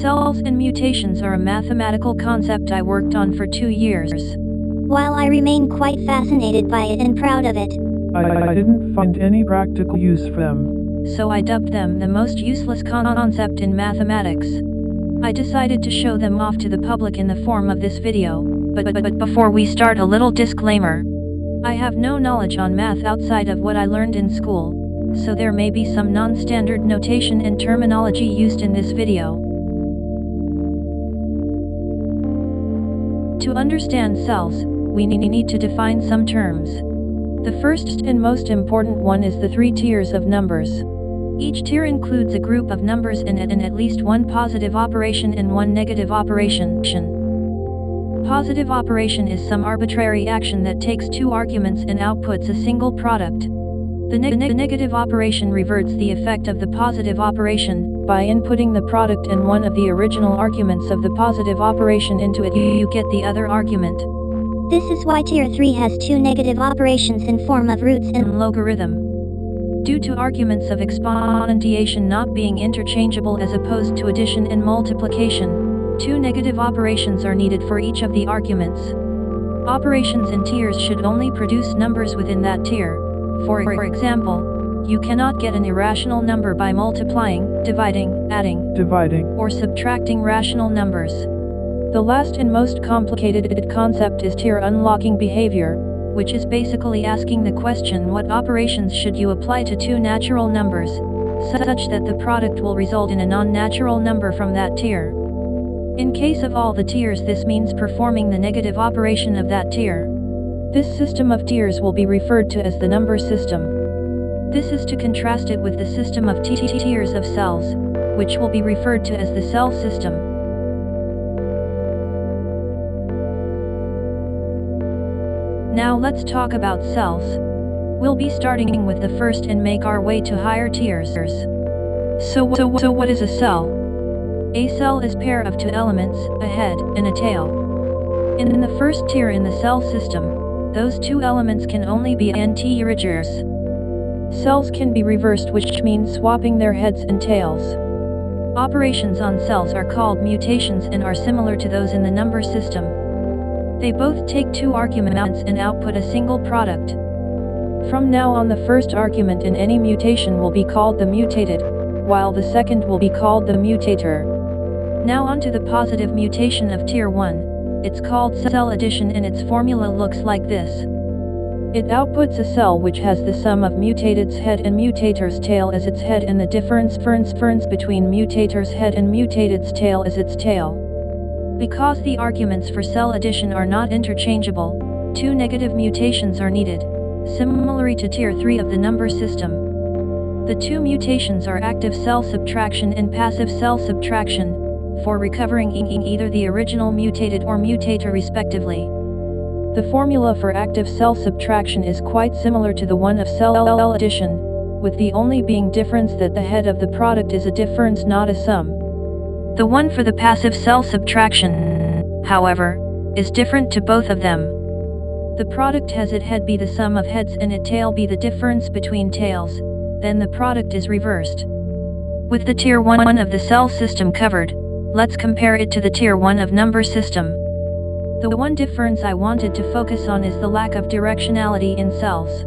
Cells and mutations are a mathematical concept I worked on for 2 years. While I remain quite fascinated by it and proud of it, I didn't find any practical use for them. So I dubbed them the most useless concept in mathematics. I decided to show them off to the public in the form of this video, but before we start, a little disclaimer. I have no knowledge on math outside of what I learned in school, so there may be some non-standard notation and terminology used in this video. To understand cells, we need to define some terms. The first and most important one is the 3 tiers of numbers. Each tier includes a group of numbers in it and at least one positive operation and one negative operation. Positive operation is some arbitrary action that takes 2 arguments and outputs a single product. The negative operation reverts the effect of the positive operation. By inputting the product and one of the original arguments of the positive operation into it, you get the other argument. this is why Tier 3 has 2 negative operations in form of roots and logarithm. Due to arguments of exponentiation not being interchangeable as opposed to addition and multiplication, 2 negative operations are needed for each of the arguments. Operations in tiers should only produce numbers within that tier. For example, you cannot get an irrational number by multiplying, dividing, adding, or subtracting rational numbers. The last and most complicated concept is tier unlocking behavior, which is basically asking the question, what operations should you apply to 2 natural numbers, such that the product will result in a non-natural number from that tier. In case of all the tiers, this means performing the negative operation of that tier. This system of tiers will be referred to as the number system. This is to contrast it with the system of tiers of cells, which will be referred to as the cell system. Now let's talk about cells. We'll be starting with the first and make our way to higher tiers. So what is a cell? A cell is a pair of 2 elements, a head and a tail. In the first tier in the cell system, those 2 elements can only be integers. Cells can be reversed, which means swapping their heads and tails. Operations on cells are called mutations and are similar to those in the number system. They both take 2 arguments and output a single product. From now on, the first argument in any mutation will be called the mutated, while the second will be called the mutator. Now onto the positive mutation of tier 1. It's called cell addition and its formula looks like this. It outputs a cell which has the sum of mutated's head and mutator's tail as its head and the difference between mutator's head and mutated's tail as its tail. Because the arguments for cell addition are not interchangeable, 2 negative mutations are needed, similarly to tier 3 of the number system. The 2 mutations are active cell subtraction and passive cell subtraction, for recovering either the original mutated or mutator respectively. The formula for active cell subtraction is quite similar to the one of cell addition, with the only being difference that the head of the product is a difference, not a sum. The one for the passive cell subtraction, however, is different to both of them. The product has its head be the sum of heads and its tail be the difference between tails, then the product is reversed. With the tier 1 of the cell system covered, let's compare it to the tier 1 of number system. The one difference I wanted to focus on is the lack of directionality in cells.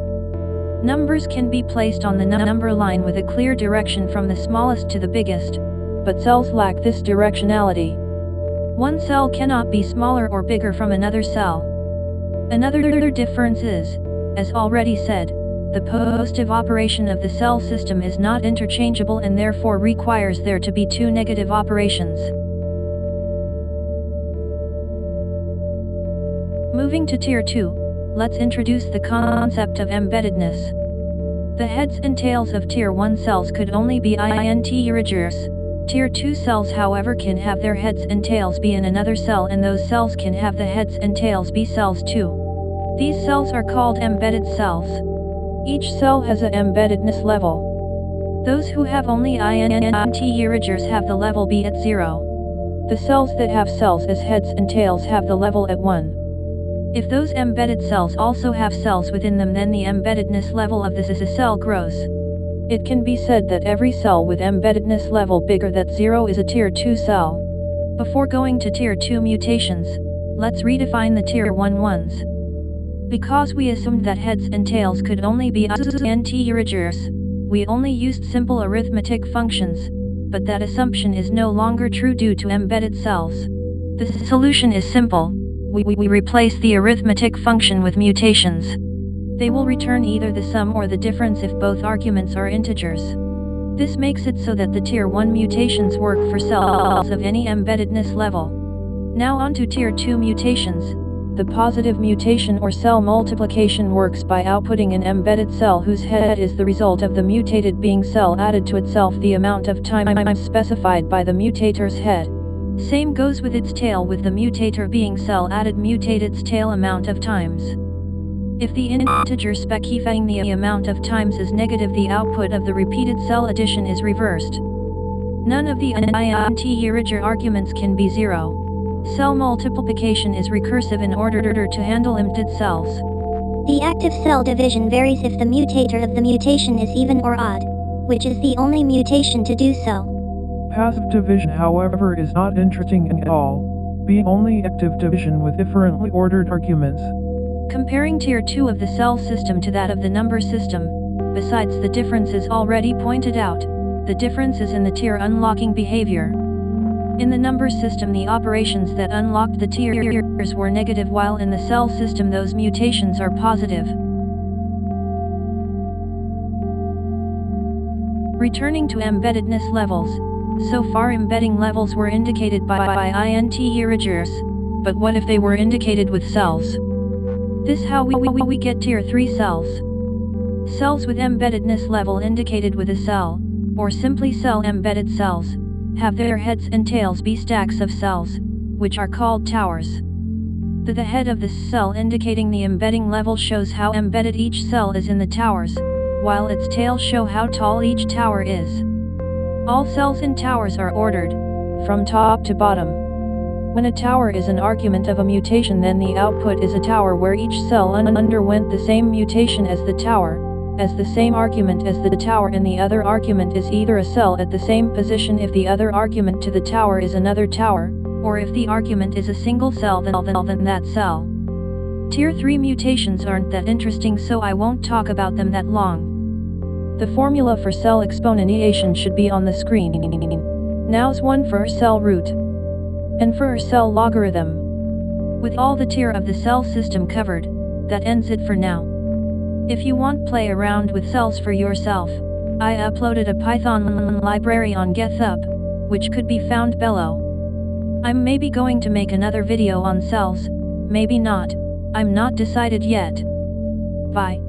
Numbers can be placed on the number line with a clear direction from the smallest to the biggest, but cells lack this directionality. One cell cannot be smaller or bigger from another cell. Another difference is, as already said, the positive operation of the cell system is not interchangeable and therefore requires there to be 2 negative operations. Moving to tier 2, let's introduce the concept of embeddedness. The heads and tails of tier 1 cells could only be integers. Tier 2 cells, however, can have their heads and tails be in another cell, and those cells can have the heads and tails be cells too. These cells are called embedded cells. Each cell has an embeddedness level. Those who have only integers have the level be at 0. The cells that have cells as heads and tails have the level at 1. If those embedded cells also have cells within them, then the embeddedness level of this cell grows. It can be said that every cell with embeddedness level bigger than 0 is a tier 2 cell. Before going to Tier 2 mutations, let's redefine the Tier 1 ones. Because we assumed that heads and tails could only be integers, we only used simple arithmetic functions, but that assumption is no longer true due to embedded cells. The solution is simple. We replace the arithmetic function with mutations. They will return either the sum or the difference if both arguments are integers. This makes it so that the Tier 1 mutations work for cells of any embeddedness level. Now on to Tier 2 mutations. The positive mutation or cell multiplication works by outputting an embedded cell whose head is the result of the mutated being cell added to itself the amount of time specified by the mutator's head. Same goes with its tail, with the mutator being cell added mutated's tail amount of times. If the integer specifying the amount of times is negative, the output of the repeated cell addition is reversed. None of the integer arguments can be 0. Cell multiplication is recursive in order to handle empted cells. The active cell division varies if the mutator of the mutation is even or odd, which is the only mutation to do so. Passive division, however, is not interesting at all, being only active division with differently ordered arguments. Comparing Tier 2 of the cell system to that of the number system, besides the differences already pointed out, the difference is in the tier unlocking behavior. In the number system, the operations that unlocked the tiers were negative, while in the cell system those mutations are positive. Returning to embeddedness levels, so far embedding levels were indicated by integers, but what if they were indicated with cells? This how we get Tier 3 cells. Cells with embeddedness level indicated with a cell, or simply cell embedded cells, have their heads and tails be stacks of cells, which are called towers. The head of the cell indicating the embedding level shows how embedded each cell is in the towers, while its tail show how tall each tower is. All cells in towers are ordered, from top to bottom. When a tower is an argument of a mutation, then the output is a tower where each cell underwent the same mutation as the tower, as the same argument as the tower, and the other argument is either a cell at the same position if the other argument to the tower is another tower, or if the argument is a single cell then that cell. Tier 3 mutations aren't that interesting, so I won't talk about them that long. The formula for cell exponentiation should be on the screen. Now's one for cell root, and for cell logarithm. With all the tier of the cell system covered, that ends it for now. If you want play around with cells for yourself, I uploaded a Python library on GitHub, which could be found below. I'm maybe going to make another video on cells, maybe not, I'm not decided yet. Bye.